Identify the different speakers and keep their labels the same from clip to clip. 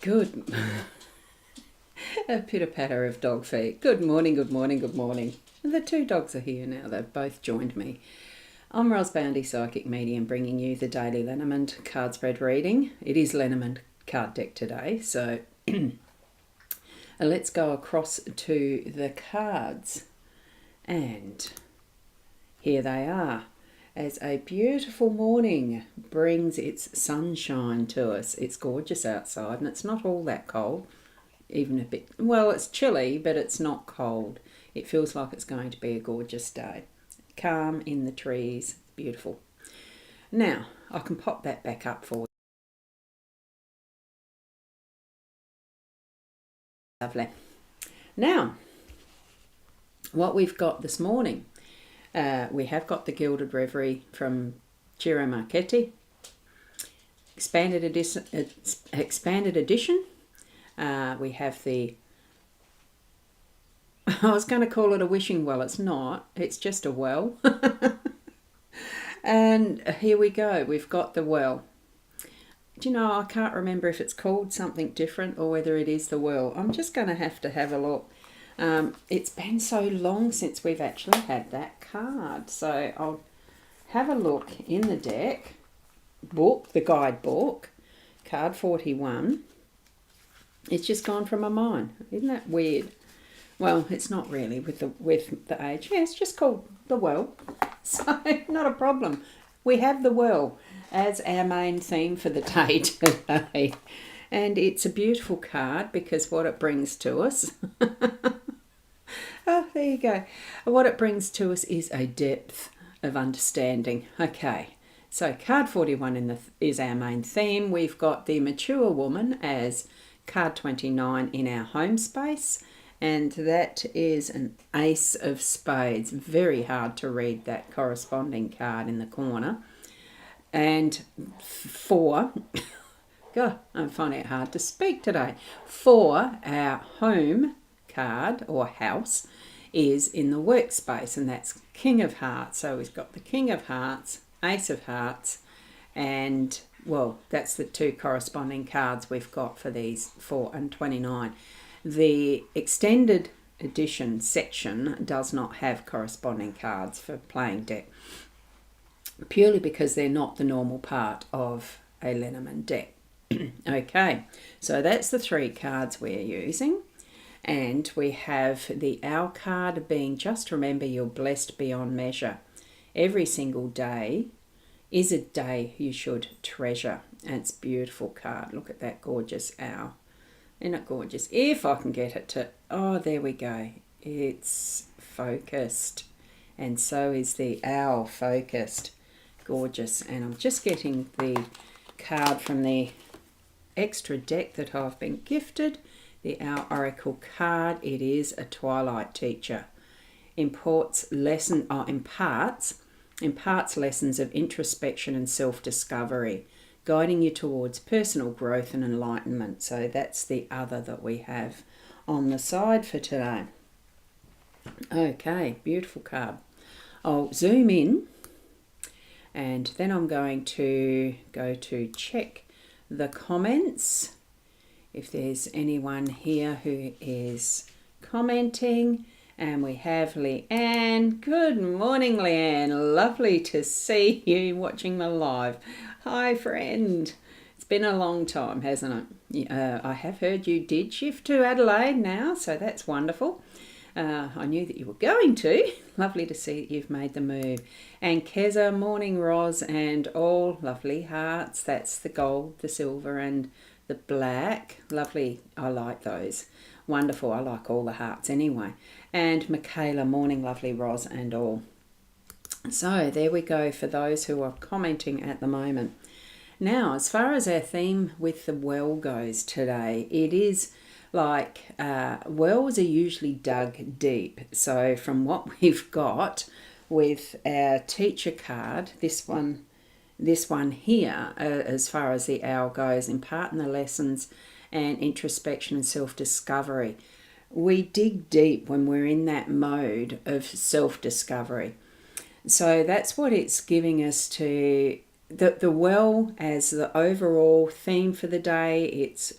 Speaker 1: Good. A pitter-patter of dog feet. Good morning, good morning, good morning. And the two dogs are here now. They've both joined me. I'm Boundy, Psychic Medium, bringing you the daily Lenormand card spread reading. It is Lenormand card deck today, so let's go across to the cards. And here they are. As a beautiful morning brings its sunshine to us. It's gorgeous outside and it's not all that cold. Even a bit, well, it's chilly, but it's not cold. It feels like it's going to be a gorgeous day. Calm in the trees, beautiful. Now, I can pop that back up for you. Lovely. Now, what we've got this morning, we have got the Gilded Reverie from Ciro Marchetti, expanded edition. We have the, I was going to call it a wishing well. It's not. It's just a well. And here we go. We've got the well. Do you know, I can't remember if it's called something different or whether it is the well. I'm just going to have a look. It's been so long since we've actually had that card. So I'll have a look in the deck book, the guidebook, card 41. It's just gone from my mind. Isn't that weird? Well, it's not really with the age. Yeah, it's just called the well. So not a problem. We have the well as our main theme for the day today. And it's a beautiful card because what it brings to us oh, there you go. What it brings to us is a depth of understanding. Okay, so card 41 is our main theme. We've got the mature woman as card 29 in our home space, and that is an ace of spades. Very hard to read that corresponding card in the corner. And 4, God, I'm finding it hard to speak today. 4, our home card or house, is in the workspace, and that's King of Hearts. So we've got the King of Hearts, Ace of Hearts, and well, that's the two corresponding cards we've got for these 4 and 29. The extended edition section does not have corresponding cards for playing deck, purely because they're not the normal part of a Lenormand deck. Okay, so that's the 3 cards we're using. And we have the Owl card being, just remember you're blessed beyond measure. Every single day is a day you should treasure. And it's a beautiful card. Look at that gorgeous owl. Isn't it gorgeous? If I can get it to, oh, there we go. It's focused. And so is the owl focused. Gorgeous. And I'm just getting the card from the extra deck that I've been gifted. The Owl Oracle card. It is a Twilight Teacher. Imparts lessons of introspection and self-discovery, guiding you towards personal growth and enlightenment. So that's the other that we have on the side for today. Okay, beautiful card. I'll zoom in and then I'm going to go to check the comments. If there's anyone here who is commenting. And we have Leanne. Good morning, Leanne. Lovely to see you watching my live. Hi, friend. It's been a long time, hasn't it? I have heard you did shift to Adelaide now, so that's wonderful. I knew that you were going to. Lovely to see that you've made the move. And Keza, morning, Roz, and all lovely hearts. That's the gold, the silver, and the black. Lovely. I like those. Wonderful. I like all the hearts anyway. And Michaela, morning, lovely Roz, and all. So there we go for those who are commenting at the moment. Now, as far as our theme with the well goes today, it is like wells are usually dug deep. So from what we've got with our teacher card, this one here, as far as the owl goes, imparting the lessons and introspection and self-discovery. We dig deep when we're in that mode of self-discovery. So that's what it's giving us to the well as the overall theme for the day, it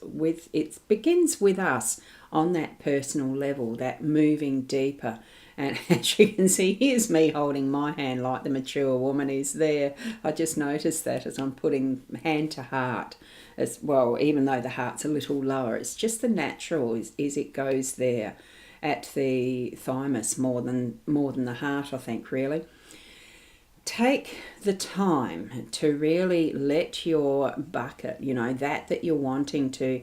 Speaker 1: begins with us on that personal level, that moving deeper. And as you can see, here's me holding my hand like the mature woman is there. I just noticed that as I'm putting hand to heart as well, even though the heart's a little lower. It's just the natural is it goes there at the thymus more than the heart, I think, really. Take the time to really let your bucket, that you're wanting to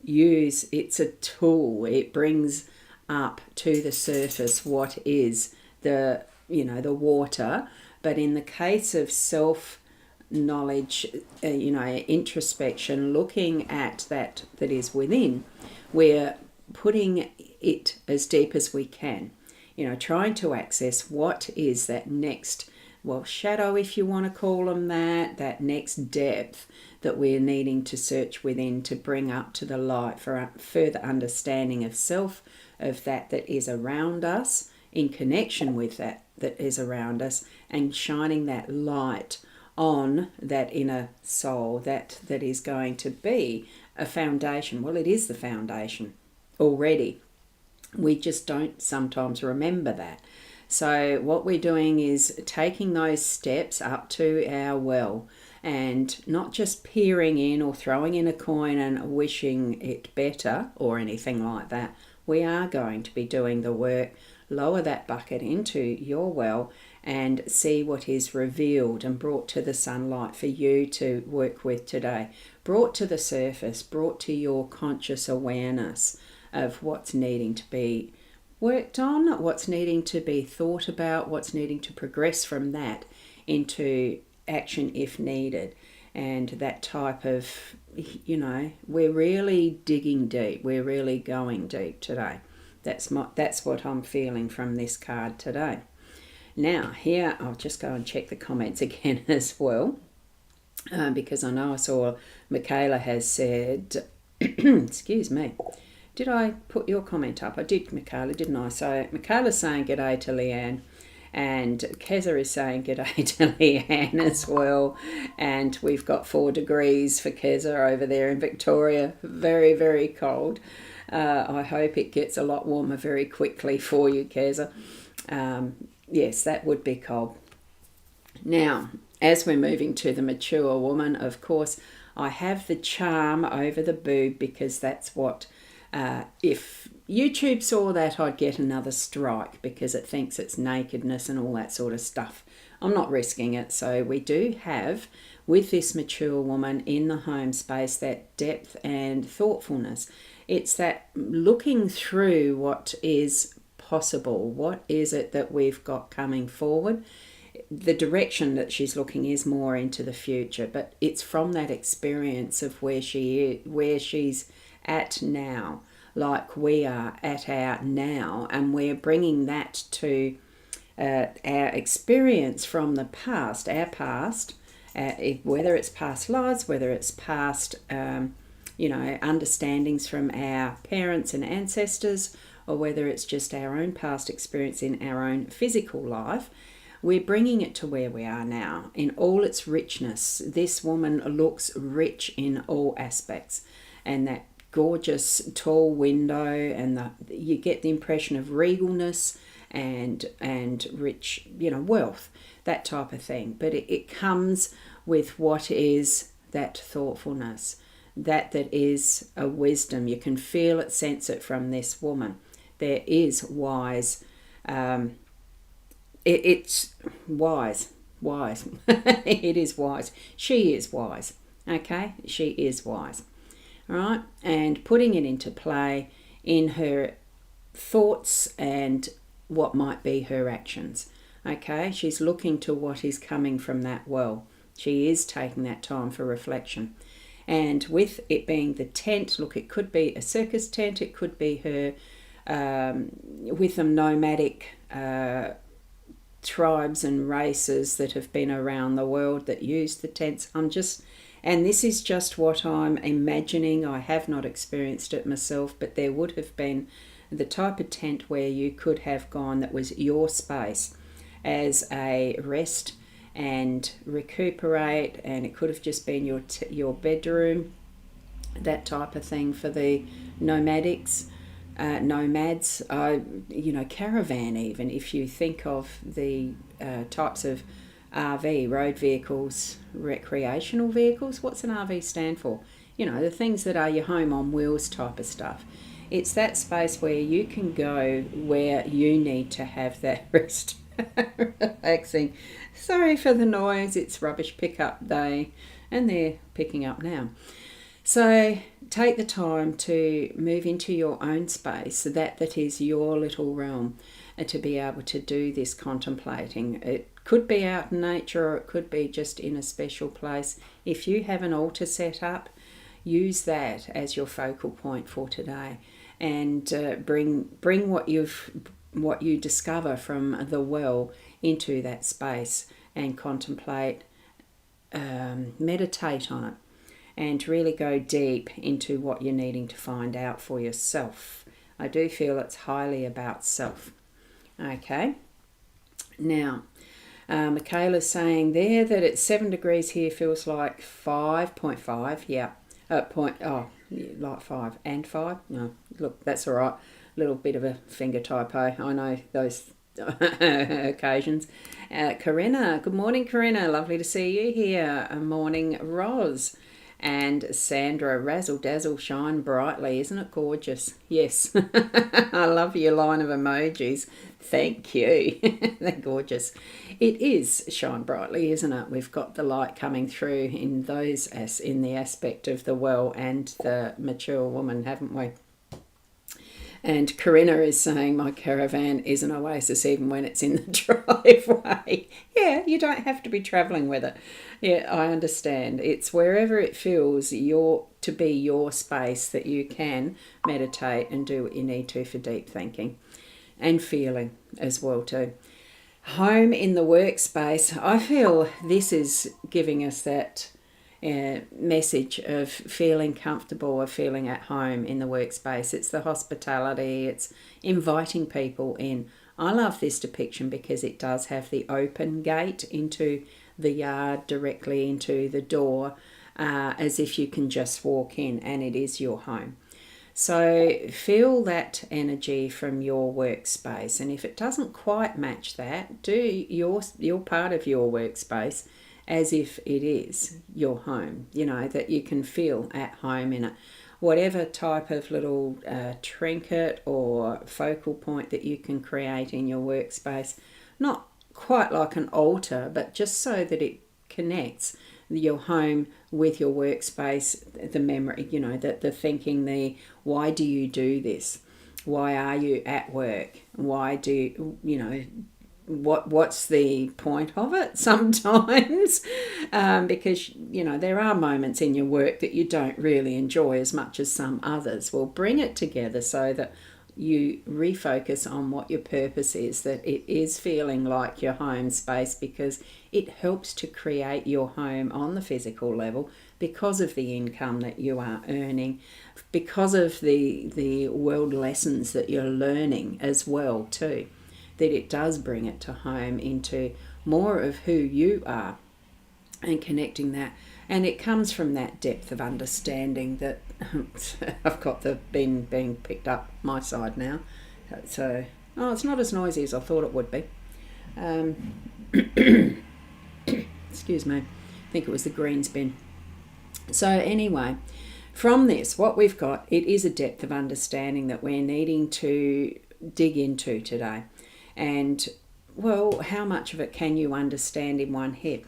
Speaker 1: use, it's a tool. It brings up to the surface what is the water. But in the case of self knowledge, introspection, looking at that is within, we're putting it as deep as we can, trying to access what is that next, shadow, if you want to call them that next depth that we're needing to search within to bring up to the light for a further understanding of self, of that is around us, in connection with that is around us, and shining that light on that inner soul that is going to be a foundation. Well, it is the foundation already. We just don't sometimes remember that. So what we're doing is taking those steps up to our well, and not just peering in or throwing in a coin and wishing it better or anything like that. We are going to be doing the work. Lower that bucket into your well and see what is revealed and brought to the sunlight for you to work with today. Brought to the surface, brought to your conscious awareness of what's needing to be worked on, what's needing to be thought about, what's needing to progress from that into action if needed. And that type of, we're really digging deep, we're really going deep today. That's what I'm feeling from this card today. Now here, I'll just go and check the comments again as well, because I know I saw Michaela has said, excuse me, did I put your comment up? I did, Michaela, didn't I? So Michaela's saying g'day to Leanne, and Keza is saying g'day to Leanne as well. And we've got 4 degrees for Keza over there in Victoria. Very, very cold. I hope it gets a lot warmer very quickly for you, Keza. Yes, that would be cold. Now, as we're moving to the mature woman, of course, I have the charm over the boob, because that's what... if YouTube saw that, I'd get another strike, because it thinks it's nakedness and all that sort of stuff. I'm not risking it. So we do have, with this mature woman in the home space, that depth and thoughtfulness. It's that looking through what is possible. What is it that we've got coming forward? The direction that she's looking is more into the future, but it's from that experience of where she's at now, like we are at our now, and we're bringing that to our experience from the past, our past, whether it's past lives, whether it's past understandings from our parents and ancestors, or whether it's just our own past experience in our own physical life. We're bringing it to where we are now in all its richness. This woman looks rich in all aspects, and that gorgeous tall window, and you get the impression of regalness and rich, wealth, that type of thing. But it comes with what is that thoughtfulness, that is a wisdom. You can feel it, sense it from this woman. There is wise. It's wise. It is wise. She is wise. Okay, she is wise. All right, and putting it into play in her thoughts and what might be her actions. Okay, she's looking to what is coming from that well. She is taking that time for reflection. And with it being the tent, look, it could be a circus tent, it could be her with them nomadic tribes and races that have been around the world that use the tents. And this is just what I'm imagining. I have not experienced it myself, but there would have been the type of tent where you could have gone that was your space as a rest and recuperate. And it could have just been your bedroom, that type of thing for the nomads, caravan. Even if you think of the types of RV, road vehicles, recreational vehicles. What's an RV stand for? The things that are your home on wheels type of stuff. It's that space where you can go where you need to have that rest. Relaxing. Sorry for the noise, it's rubbish pickup day, and they're picking up now. So take the time to move into your own space, that is your little realm, and to be able to do this contemplating. It could be out in nature, or it could be just in a special place. If you have an altar set up, use that as your focal point for today, and bring what you discover from the well into that space, and contemplate, meditate on it, and really go deep into what you're needing to find out for yourself. I do feel it's highly about self. Okay. Now, Michaela's saying there that it's 7 degrees here, feels like 5.5. Yeah. Like 5 and 5. No, look, that's all right. Little bit of a finger typo. I know those occasions. Corinna, good morning, Corinna. Lovely to see you here. Morning, Roz. And Sandra, razzle dazzle, shine brightly. Isn't it gorgeous? Yes. I love your line of emojis. Thank you. They're gorgeous. It is shine brightly, isn't it? We've got the light coming through in the aspect of the well and the mature woman, haven't we? And Corinna is saying, my caravan is an oasis even when it's in the driveway. Yeah, you don't have to be travelling with it. Yeah, I understand. It's wherever it feels to be your space that you can meditate and do what you need to for deep thinking and feeling as well too. Home in the workspace, I feel this is giving us that message of feeling comfortable, of feeling at home in the workspace. It's the hospitality, it's inviting people in. I love this depiction because it does have the open gate into the yard, directly into the door, as if you can just walk in and it is your home. So feel that energy from your workspace, and if it doesn't quite match that, do your part of your workspace as if it is your home, that you can feel at home in it. Whatever type of little trinket or focal point that you can create in your workspace, not quite like an altar, but just so that it connects your home with your workspace, the memory, the thinking, why do you do this? Why are you at work? Why do what's the point of it sometimes? Because, there are moments in your work that you don't really enjoy as much as some others. Well, bring it together so that you refocus on what your purpose is, that it is feeling like your home space, because it helps to create your home on the physical level because of the income that you are earning, because of the world lessons that you're learning as well too, that it does bring it to home into more of who you are and connecting that. And it comes from that depth of understanding that I've got the bin being picked up my side now. So, it's not as noisy as I thought it would be. Excuse me. I think it was the greens bin. So anyway, from this, what we've got, it is a depth of understanding that we're needing to dig into today. And, well, how much of it can you understand in one hit?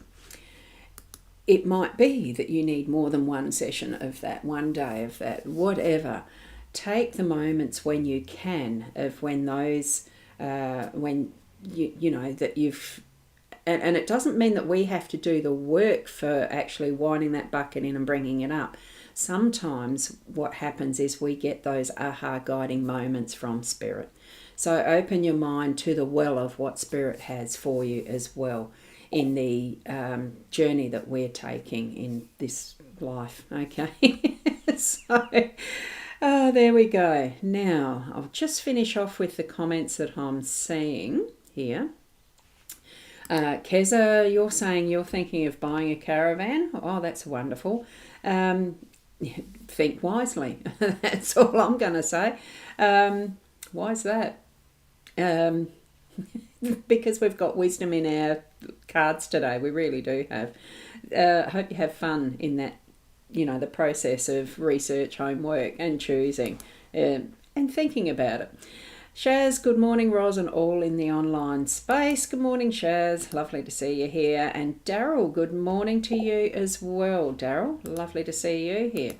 Speaker 1: It might be that you need more than one session of that, one day of that, whatever. Take the moments when you can, of when those, when you know that you've, and it doesn't mean that we have to do the work for actually winding that bucket in and bringing it up. Sometimes what happens is we get those aha guiding moments from Spirit. So open your mind to the well of what Spirit has for you as well in the journey that we're taking in this life, okay? So there we go. Now, I'll just finish off with the comments that I'm seeing here. Keza, you're saying you're thinking of buying a caravan. Oh, that's wonderful. Think wisely. That's all I'm going to say. Why is that? Because we've got wisdom in our cards today. We really do have. Hope you have fun in that, the process of research, homework, and choosing, and thinking about it. Shaz, good morning, Ros, and all in the online space. Good morning, Shaz. Lovely to see you here. And Daryl, good morning to you as well. Daryl, lovely to see you here.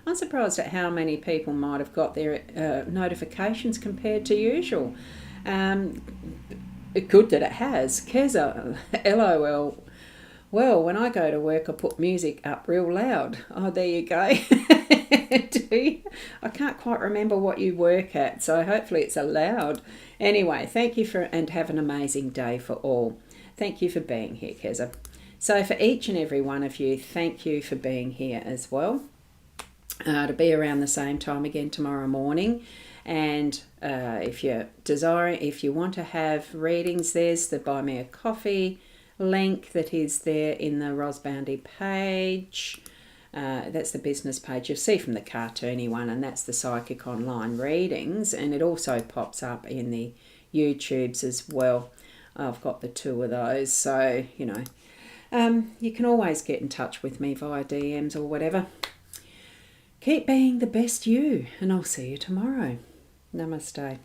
Speaker 1: I'm surprised at how many people might have got their notifications compared to usual. Good that it has. Keza, LOL. Well, when I go to work, I put music up real loud. Oh, there you go. Do you? I can't quite remember what you work at, so hopefully it's allowed. Anyway, thank you and have an amazing day for all. Thank you for being here, Keza. So for each and every one of you, thank you for being here as well. To be around the same time again tomorrow morning. And if you want to have readings, there's the Buy Me a Coffee link that is there in the rosboundy page. That's the business page. You'll see from the cartoony one, and that's the psychic online readings, and it also pops up in the YouTubes as well. I've got the two of those, so you can always get in touch with me via DMs or whatever. Keep being the best you, and I'll see you tomorrow. Namaste.